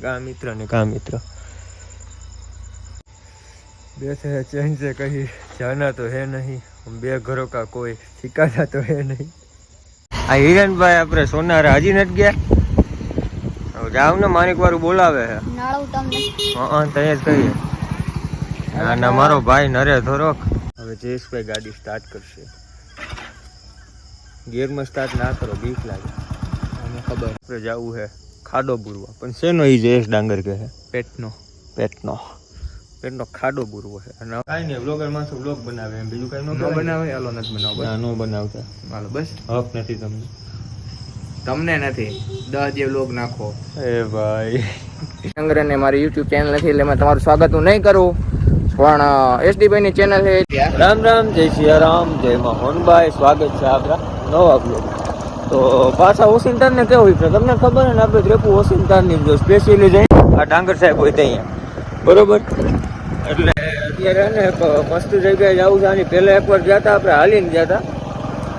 का मित्र बैठे है चैन से, कहीं जाना तो है नहीं, हम बे घरों का कोई ठिकाना तो है नहीं। आ हिरेन भाई આપણે સોનારા હજી નથી ગયા, જાવ ને માનિક વાળું બોલાવે છે નાળું તમને હા તય જ કહીએ ના ના મારો ભાઈ નરે થોરોક હવે જયેશભાઈ ગાડી સ્ટાર્ટ કરશે, ગેરમાં સ્ટાર્ટ ના કરો બીક લાગે મને ખબર આપણે જવું છે ખાડો બુરવા, પણ શેનો ઈ જયેશ ડાંગર કહે પેટનો ખાડો બુરવો છે અને કાંઈ નહીં વ્લોગર માણસો વ્લોગ બનાવે એમ બીજું કાંઈ ન બનાવે હાલો નથી બનાવો ના નો બનાવતા હાલો બસ હક નથી તમને નથી 10 જે વ્લોગ નાખો એ ભાઈ સંગ્રહને મારી YouTube ચેનલ નથી એટલે મેં તમારું સ્વાગત હું નહીં કરું, પણ SD ભાઈ ની ચેનલ છે રામ રામ જય સિયારામ જય મોહનભાઈ, સ્વાગત છે આપણા નવા વ્લોગ। તો પાછા વોશિંગ્ટન ને કેવું છે તમને ખબર ને, આપણે ત્રેપુ વોશિંગ્ટન ની જો સ્પેશિયલી જઈ આ ડાંગર સાહેબ હોય ત્યાં બરોબર, એટલે અત્યારે ને એક મસ્ત જગ્યાએ જવું છે। આની પહેલા એકવાર ગયા હતા આપણે હાલીને ગયા હતા,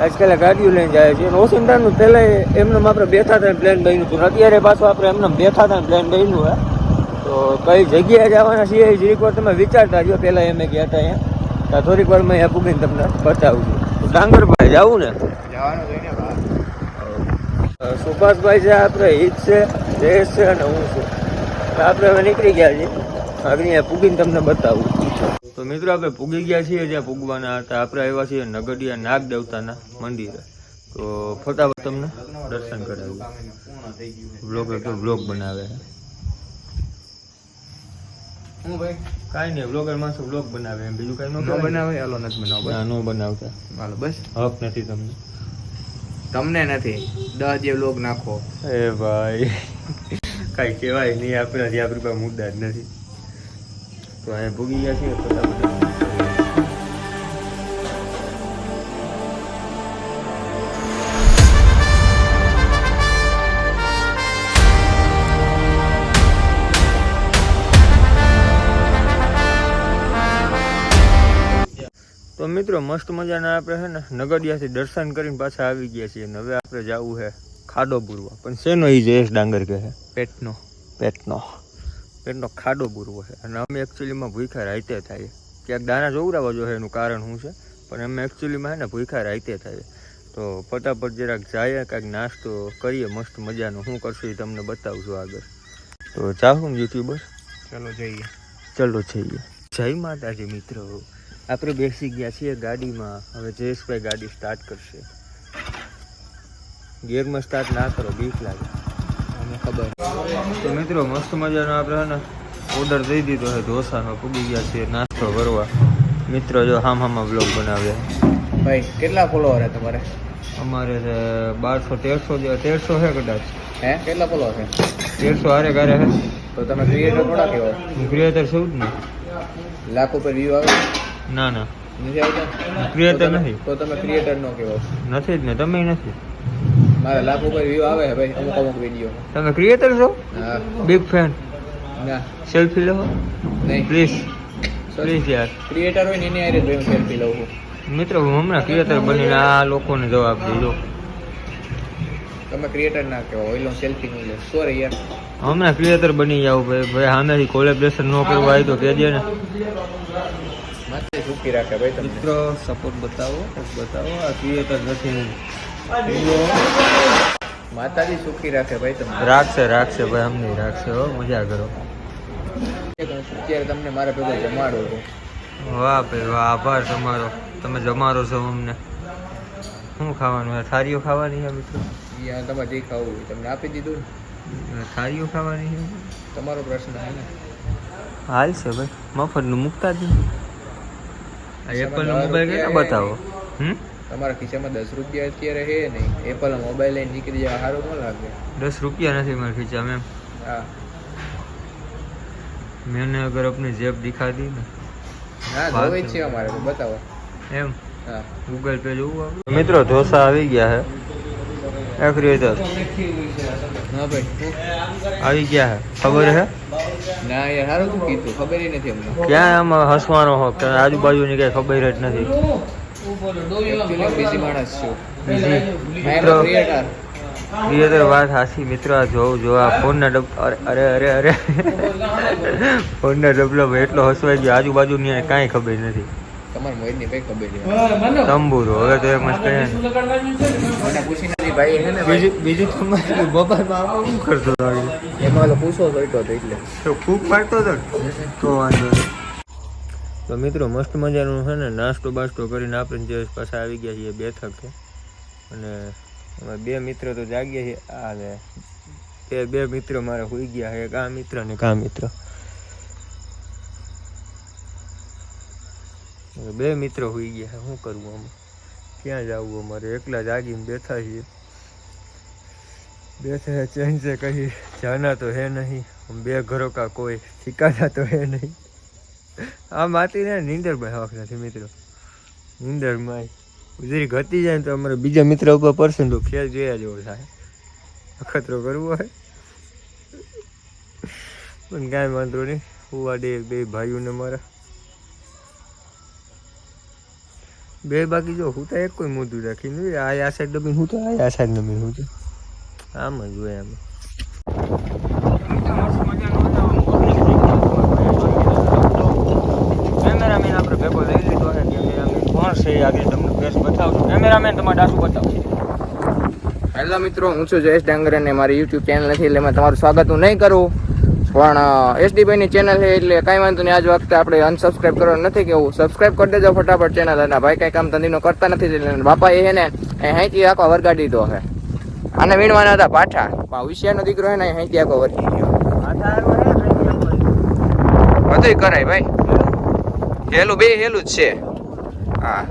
આજકાલ ગાડીઓ લઈને જાય છે વોશિંગ્ટનનું પહેલા એમને આપણે બેઠા હતા પ્લેન બન્યું હતું, અત્યારે પાછું આપણે એમને બેઠા હતા પ્લેન બન્યું હે। તો કઈ જગ્યાએ જવાના છીએ જરીક વાર તમે વિચારતા જો, પહેલા એમ ગયા હતા અહીંયા થોડીક વાર મેં અહીંયા પૂગીને તમને બતાવું છું। ડાંગરભાઈ જવું ને જવાનું જોઈને સુભાષભાઈ છે આપણે હિત છે જયેશ છે અને હું છું, આપણે હવે નીકળી ગયા છીએ આગળ અહીંયા પૂગીને તમને બતાવું। તો મિત્રો આપણે પૂગી ગયા છીએ જ્યાં પૂગવાના હતા, આપણે આવ્યા છીએ નગડિયા નાગ દેવતાના મંદિરે, તો ફટાફટ તમને દર્શન કરાવ્યું। બ્લોગર તો બ્લોગ બનાવે હું ભાઈ કાંઈ નહીં વ્લોગર માણસો વ્લોગ બનાવે એમ બીજું કાંઈ ન બનાવે હાલો નથી બનાવો ન બનાવતા હાલો બસ હક નથી તમને નથી 10 જે વ્લોગ નાખો એ ભાઈ કાંઈ કહેવાય નહીં આપણાથી આપણી પાસે મુદ્દા જ નથી। તો અહીંયા ભૂગી ગયા છીએ ફટાફટ તો મિત્રો મસ્ત મજાના આપણે છે ને નગડિયાથી દર્શન કરીને પાછા આવી ગયા છીએ અને હવે આપણે જવું છે ખાડો બુરવા, પણ શેનો ઈ જયેશ ડાંગર કહે પેટનો ખાડો બુરવો છે અને અમે એકચ્યુઅલીમાં ભૂખ્યા રાઈતે થાય, ક્યાંક દાણા જોવડાવવા જોઈએ એનું કારણ શું છે, પણ અમે એકચ્યુઅલીમાં છે ને ભૂખ્યા રાઈતે થાય। તો ફટાફટ જરાક જાય કાંઈક નાસ્તો કરીએ મસ્ત મજાનો, શું કરશું એ તમને બતાવું છું આગળ। તો ચાહું યુટ્યુબર ચલો જઈએ જય માતાજી મિત્રો, આપણે બેસી ગયા છીએ ગાડીમાં, હવે જયેશભાઈ ગાડી સ્ટાર્ટ કરશે, ગેરમાં સ્ટાર્ટ ના કરો બીક લાગે મને ખબર। તો મિત્રો મસ્ત મજાનો આપણે ને ઓર્ડર દઈ દીધો છે ઢોસાનો, પૂગી ગયા છીએ નાસ્તો કરવા। મિત્રો જો હામાં બ્લોગ બનાવ્યા ભાઈ, કેટલા ફોલોવર છે તમારે? અમારે છે 1200 1300 છે કદાચ હે, કેટલા ફોલોવર છે? 1300 હારે છે। તો તમે ક્રિએટર થોડા કહેવાય? હું ક્રિએટર છું જ ને, લાખ ઉપર વ્યૂ આવે ના નથી આવતા ક્રિએટર નથી, તો તમે ક્રિએટર નો કહેવાય નથી જ ને, તમે નથી મારા લાખ ઉપર વ્યૂ આવે છે ભાઈ અમુક વિડીયો, તમે ક્રિએટર છો? હા બિગ ફેન ના સેલ્ફી લો નહીં પ્લીઝ યાર, ક્રિએટર હોય ને એની આરે ભાઈ સેલ્ફી લઉં છું મિત્રો, હું હમણાં ક્રિએટર બનીને આ લોકોને જવાબ દીધો, તમે ક્રિએટર ના કહેવાય ઓઈલો સેલ્ફી નહીં લે સોરી યાર, હમણાં ક્રિએટર બની જાવ ભાઈ સામેથી કોલેબ્રેશન ન કરવા હોય તો કહેજે ને સુખી રાખે ભાઈ મિત્રો, સપોર્ટ બતાવો આ ક્રિએટર નથી માતાજી સુખી રાખે ભાઈ તમને રાખશે ભાઈ અમને રાખશે હો, મજા કરો। અત્યારે તમને મારા ભેગો જમાડો છો, વાહ ભાઈ વાહ આભાર તમારો, તમે જમાડો છો અમને। શું ખાવાનું છે? થાળીઓ ખાવાની છે મિત્રો, તમારે જે ખાવું હોય તમને આપી દીધું ને, થાળીઓ ખાવાની છે તમારો પ્રશ્ન છે ને, હાલ છે ભાઈ મફતનું મૂકતા જ નહીં। એપલ નો મોબાઈલ કેટલા બતાવો? તમારા ખીચામાં 10 રૂપિયા અત્યારે હે નહીં, એપલ મોબાઈલ લઈને નીકળી જાય સારું ન લાગે? 10 રૂપિયા નથી મારા ખીચામાં એમ? હા मैंने अगर अपनी जेब दिखा दी ना હા જોઈ છે અમારે તો બતાવો એમ હા ગૂગલ પે જોવું મિત્રો ઢોસા આવી ગયા હે આખરી તો હા ભાઈ આવી ગયા હે ખબર હે ના યાર હારું શું કીધું ખબર નથી અમને ક્યાં આમ હસવાનો હો કે આજુબાજુની કઈ ખબર જ નથી એકચ્યુઅલી બીજી માણસ છું મિત્રો ક્રિએટર વાત હાસી મિત્રો. આ જોવા ફોનના અરે અરે અરે ફોનના ડબલામાં એટલો હસવાઈ ગયો આજુબાજુ ની કાંઈ ખબર નથી. તમારે મોહિતની કઈ ખબર છે તંબુરો હવે તો એમ જ કહે મને પૂછી નથી ભાઈ હે ને બીજું તમારે મોબાઈલમાં શું કરતો હતો એમાં ઓલો પૂછો તો એટલે તો ફૂક મારતો હતો તો વાંધો નહીં. તો મિત્રો મસ્ત મજાનું છે ને નાસ્તો બાસ્તો કરીને આપણે જે પાછા આવી ગયા છીએ બેઠકે અને અમે બે મિત્ર તો જાગ્યા છીએ. આ બે મિત્ર મારા હોઈ ગયા છે. એક આ મિત્ર ને એક આ મિત્ર. બે મિત્ર હોઈ ગયા. શું કરવું અમે ક્યાં જવું અમારે એકલા જાગીને બેઠા છીએ. બેઠા ચેન से कहीं जाना तो है नहीं हम બે ઘરો કા કોઈ ठिकाना तो है नहीं. આમ આતી ને નીંદર માં હક નથી મિત્રો. નીંદર માં ઉજરી ઘટી જાય તો અમારે બીજા મિત્ર ઉપર પડશે તો ખેલ જોયા જેવો થાય. અખતરો કરવો હોય પણ કાંઈ વાંધો નહીં. હુવા દે બે ભાઈઓને મારા બે બાકી જો હું તો એક કોઈ મોઢું રાખીને આ સાઈડ દબીને હું તો આ સાઈડ દબીને હું તો આમ જ હોય આમ. કેમેરામેન આપણે ભેગો લઈ લીધો છે. કેમેરામેન કોણ છે આગળ તમને ફેસ બતાવશું. કેમેરામેન તમારે ડાસુ બતાવશે. હેલો મિત્રો, હું છું જયેશ ડાંગર અને મારી યુટ્યુબ ચેનલ નથી એટલે મેં તમારું સ્વાગત હું નહીં કરું પણ એસડીભાઈની ચેનલ છે એટલે કાંઈ વાંધો નહીં. આજ વખતે આપણે અનસબસ્ક્રાઈબ કરવાનું નથી કેવું. સબસ્ક્રાઈબ કરી દેજો ફટાફટ ચેનલ. અને ભાઈ કાંઈ કામ ધંધીનો કરતા નથી એટલે બાપા એ છે ને હાઈથી આખો વરગાડી દીધો છે. આને વીણવાના હતા પાઠા વિષયનો દીકરો છે ને હાઈથી આખો વરગી ગયો. બધું કરાય ભાઈ. હેલું બે હેલું જ છે. હા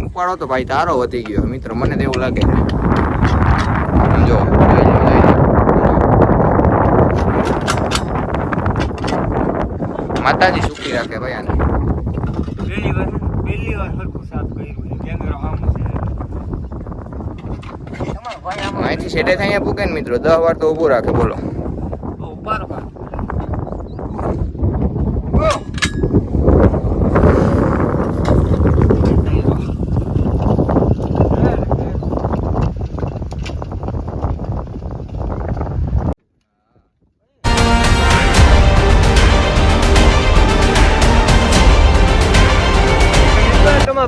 ઉપાડો તો ભાઈ તારો વધી ગયો મિત્ર. મને તો એવું લાગે જો માતાજી સુખી રાખે ભાઈ. આને પહેલી વાર સરખું સાફ કર્યું છે. કેમેરો આમ છે અહીંથી સેટે થાય પૂકે ને મિત્રો 10 વાર તો ઊભું રાખે. બોલો ઉપાડો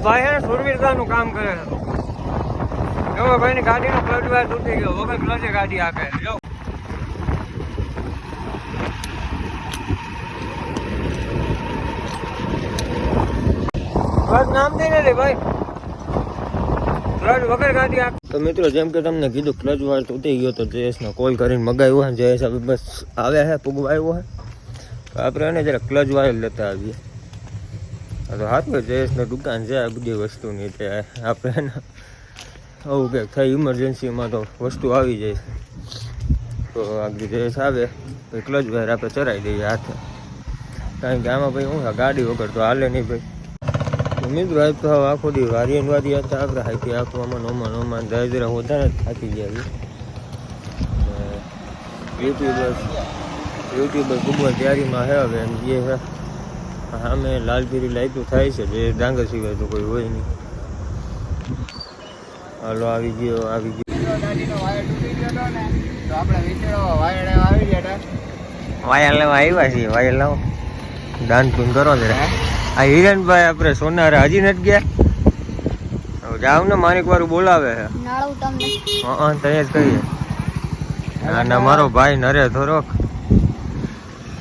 ભાઈ હે સુરવીરતાનું કામ કરે છે. જો ભાઈની ગાડીનો ક્લચ વાયર તૂટી ગયો વગર ક્લચે ગાડી આપે. જો બસ નામ દે ને ભાઈ ક્લચ વગર ગાડી આપે. તો મિત્રો જેમ કે તમને કીધું ક્લચ વાયર તૂટી ગયો તો જયેશને કોલ કરીને મગાવ્યો છે. જયેશ હવે બસ આવ્યા છે પૂગવા આવ્યો છે. આપણે એને જરા ક્લચ વાયર લેતા આવીએ. તો હાથમાં જયેશની દુકાન છે આ બધી વસ્તુની. તે આપણે આવું કંઈક થઈ ઇમરજન્સીમાં તો વસ્તુ આવી જાય તો આગળ જયેશ આવે તો ક્લચ વાયર આપણે ચડાવી દઈએ હાથે. કારણ કે આમાં ભાઈ શું ગાડી વગર તો હાલે નહીં ભાઈ. મિત્રો આજ તો આખો દી વારી હતા આપણે હાઈથી આંખવામાં નોમાં જરા વધારે જ થાકી ગયા. યુટ્યુબર ખૂબ તૈયારીમાં છે હવે એમ જે છે. હા મેં લાલગીરી લાઈટું થાય છે જે ડાંગર સિવાય તો કોઈ હોય નહીં. હાલો આવી ગયો વાયર લેવા આવ્યા છીએ. વાયર લાવો દાન પૂન કરો જરા. આ હિરેનભાઈ આપણે સોનારા હજી નથી ગયા. જાવ ને મારે એક વાર બોલાવે છે. હા તૈયાર જ કહીએ. ના મારો ભાઈ નરે થોડોક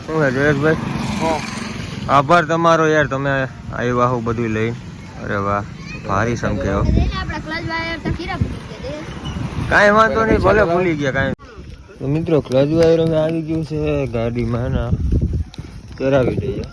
શું છે જયેશભાઈ આભાર તમારો યાર. તમે આવ્યા હો બધું લઈને. અરે વાહ ભારી સંખ્યા. કાંઈ વાંધો નહીં ભલે ભૂલી ગયા કાંઈ. તો મિત્રો ક્લચ વાયર અમે આવી ગયું છે ગાડીમાં ને કરાવી દઈએ.